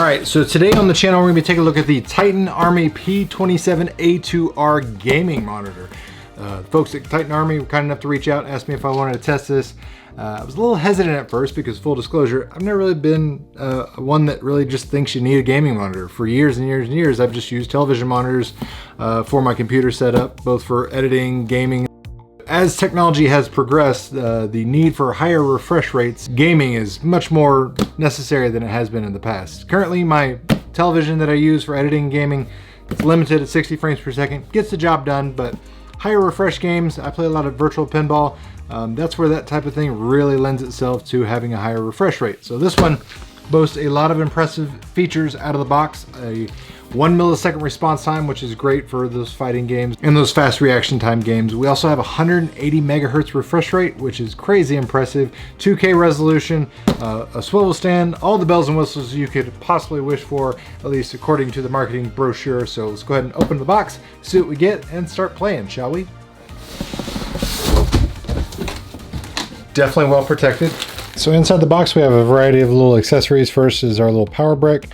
Alright, so today on the channel we're going to be taking a look at the Titan Army P27A2R gaming monitor. Folks at Titan Army were kind enough to reach out, asked me if I wanted to test this. I was a little hesitant at first because, full disclosure, I've never really been one that really just thinks you need a gaming monitor. For years and years and years, I've just used television monitors for my computer setup, both for editing, gaming. As technology has progressed, the need for higher refresh rates, gaming is much more necessary than it has been in the past. Currently, my television that I use for editing and gaming, it's limited at 60 frames per second, gets the job done, but higher refresh games, I play a lot of virtual pinball, that's where that type of thing really lends itself to having a higher refresh rate. So this one boasts a lot of impressive features out of the box. A 1 millisecond response time, which is great for those fighting games and those fast reaction time games. We also have 180 megahertz refresh rate, which is crazy impressive. 2K resolution, a swivel stand, all the bells and whistles you could possibly wish for, at least according to the marketing brochure. So let's go ahead and open the box, see what we get, and start playing, shall we? Definitely well protected. So inside the box we have a variety of little accessories. First is our little power brick.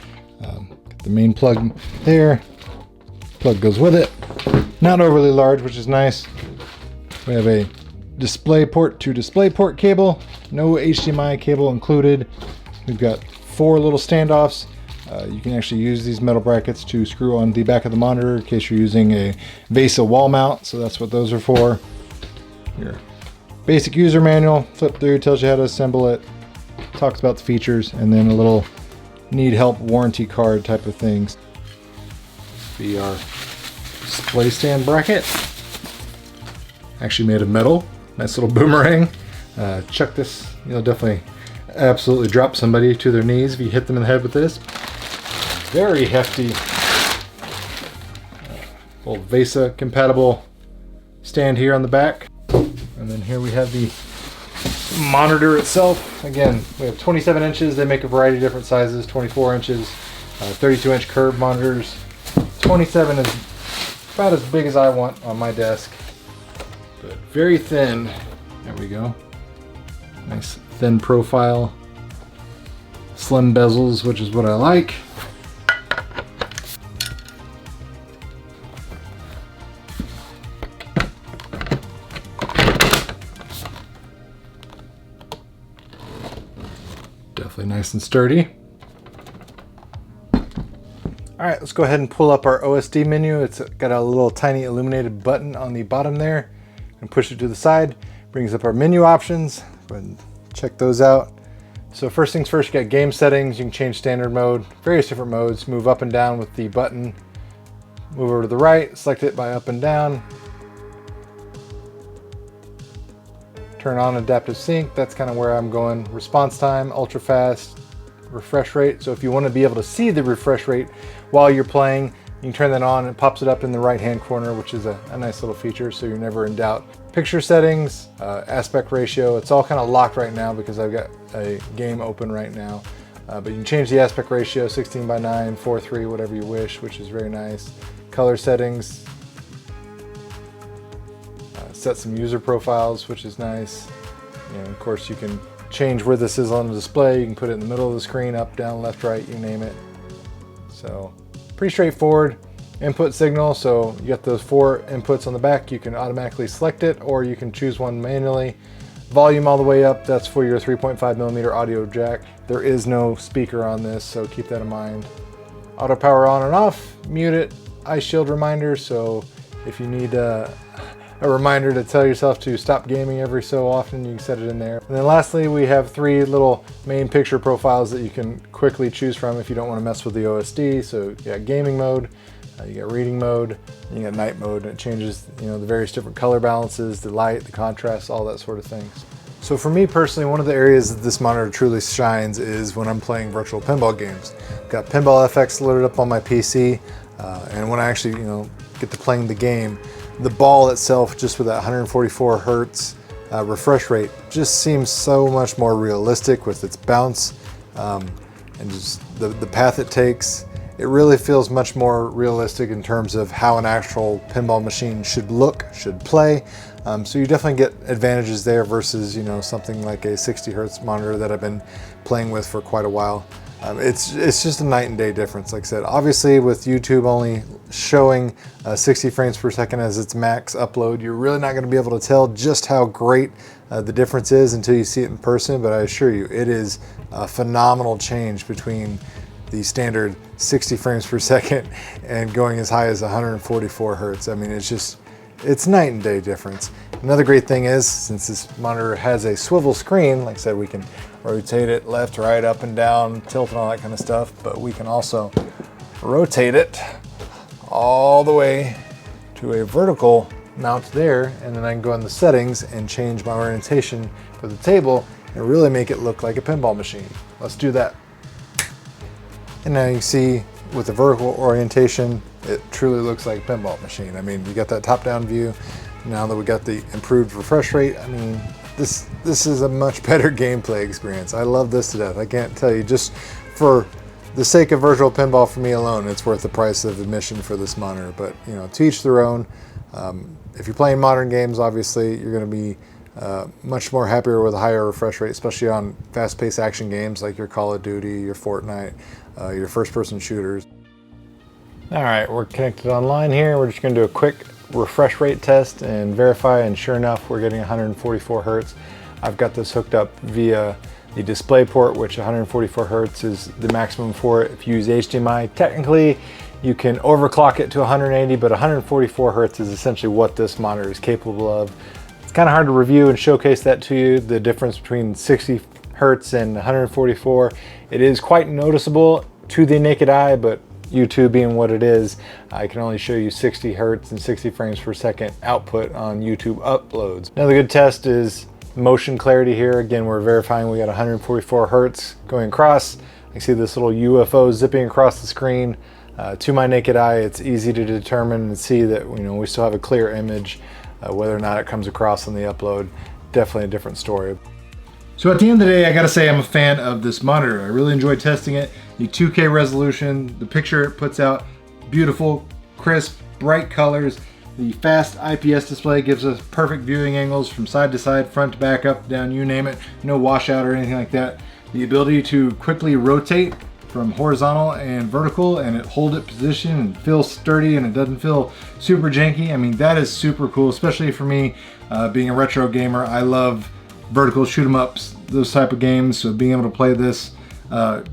The main plug there, plug goes with it. Not overly large, which is nice. We have a display port to display port cable, no HDMI cable included. We've got 4 little standoffs. You can actually use these metal brackets to screw on the back of the monitor in case you're using a Bezel wall mount, so that's what those are for. Your basic user manual, flip through, tells you how to assemble it, talks about the features, and then a little need help warranty card type of things. Be our display stand bracket, actually made of metal, nice little boomerang. Chuck this, you'll definitely absolutely drop somebody to their knees if you hit them in the head with this. Very hefty, old VESA compatible stand here on the back. And then here we have the monitor itself. Again, we have 27 inches. They make a variety of different sizes. 24 inches, 32-inch curved monitors. 27 is about as big as I want on my desk, but very thin. There we go. Nice thin profile. Slim bezels, which is what I like. Definitely nice and sturdy. All right, let's go ahead and pull up our OSD menu. It's got a little tiny illuminated button on the bottom there, and push it to the side. Brings up our menu options. Go ahead and check those out. So first things first, you got game settings. You can change standard mode, various different modes. Move up and down with the button. Move over to the right, select it by up and down. Turn on adaptive sync, that's kind of where I'm going. Response time, ultra fast, refresh rate. So if you want to be able to see the refresh rate while you're playing, you can turn that on. It pops it up in the right hand corner, which is a nice little feature, so you're never in doubt. Picture settings, aspect ratio, it's all kind of locked right now because I've got a game open right now. But you can change the aspect ratio, 16:9, 4:3, whatever you wish, which is very nice. Color settings, set some user profiles, which is nice. And of course you can change where this is on the display. You can put it in the middle of the screen, up, down, left, right, you name it. So pretty straightforward. Input signal, so you got those 4 inputs on the back. You can automatically select it or you can choose one manually. Volume all the way up, that's for your 3.5mm audio jack. There is no speaker on this, so keep that in mind. Auto power on and off, mute it. Eye shield reminder, so if you need a reminder to tell yourself to stop gaming every so often, you can set it in there. And then lastly, we have 3 little main picture profiles that you can quickly choose from if you don't want to mess with the OSD. So you got gaming mode, you got reading mode, and you got night mode, and it changes, you know, the various different color balances, the light, the contrast, all that sort of things. So for me personally, one of the areas that this monitor truly shines is when I'm playing virtual pinball games. I've got Pinball FX loaded up on my PC, and when I actually, you know, get to playing the game, the ball itself, just with that 144 hertz refresh rate, just seems so much more realistic with its bounce and just the path it takes. It really feels much more realistic in terms of how an actual pinball machine should look, should play. So you definitely get advantages there versus, you know, something like a 60 hertz monitor that I've been playing with for quite a while. It's just a night and day difference. Like I said, obviously with YouTube only showing 60 frames per second as its max upload, you're really not going to be able to tell just how great the difference is until you see it in person. But I assure you, it is a phenomenal change between the standard 60 frames per second and going as high as 144 hertz. I mean, it's night and day difference. Another great thing is, since this monitor has a swivel screen, like I said, we can rotate it left, right, up and down, tilt and all that kind of stuff, but we can also rotate it all the way to a vertical mount there, and then I can go in the settings and change my orientation for the table and really make it look like a pinball machine. Let's do that. And now you can see with the vertical orientation, it truly looks like a pinball machine. I mean, you got that top-down view. Now that we got the improved refresh rate, I mean, this is a much better gameplay experience. I love this to death. I can't tell you, just for the sake of virtual pinball for me alone, it's worth the price of admission for this monitor. But you know, to each their own. If you're playing modern games, obviously you're going to be much more happier with a higher refresh rate, especially on fast-paced action games like your Call of Duty, your Fortnite, your first-person shooters. All right, we're connected online here. We're just going to do a quick refresh rate test and verify, and sure enough, we're getting 144 hertz. I've got this hooked up via the display port, which 144 hertz is the maximum for it. If you use HDMI, technically you can overclock it to 180, but 144 hertz is essentially what this monitor is capable of. It's kind of hard to review and showcase that to you, the difference between 60 hertz and 144. It is quite noticeable to the naked eye, but YouTube being what it is, I can only show you 60 hertz and 60 frames per second output on YouTube uploads. Another good test is motion clarity here. Again, we're verifying we got 144 hertz going across. I see this little UFO zipping across the screen. To my naked eye, it's easy to determine and see that we still have a clear image. Whether or not it comes across on the upload, definitely a different story. So at the end of the day, I gotta say I'm a fan of this monitor. I really enjoy testing it. The 2K resolution, the picture it puts out, beautiful, crisp, bright colors. The fast IPS display gives us perfect viewing angles from side to side, front to back, up, down, you name it. No washout or anything like that. The ability to quickly rotate from horizontal and vertical and it hold it position and feels sturdy and it doesn't feel super janky. I mean, that is super cool, especially for me being a retro gamer. I love vertical shoot 'em ups, those type of games. So being able to play this,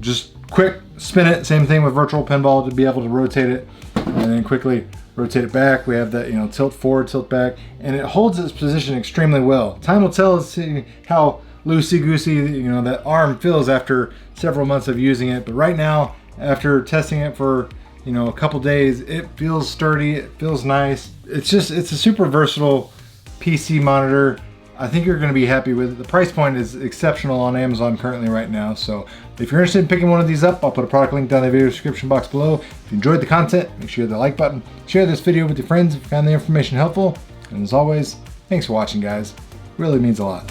just quick spin it, same thing with virtual pinball, to be able to rotate it and then quickly rotate it back. We have that, tilt forward, tilt back, and it holds its position extremely well. Time will tell as to how loosey-goosey, that arm feels after several months of using it. But right now, after testing it for, a couple days, it feels sturdy, it feels nice. It's a super versatile PC monitor. I think you're going to be happy with it. The price point is exceptional on Amazon currently right now. So if you're interested in picking one of these up, I'll put a product link down in the video description box below. If you enjoyed the content, make sure you hit the like button. Share this video with your friends if you found the information helpful. And as always, thanks for watching, guys. It really means a lot.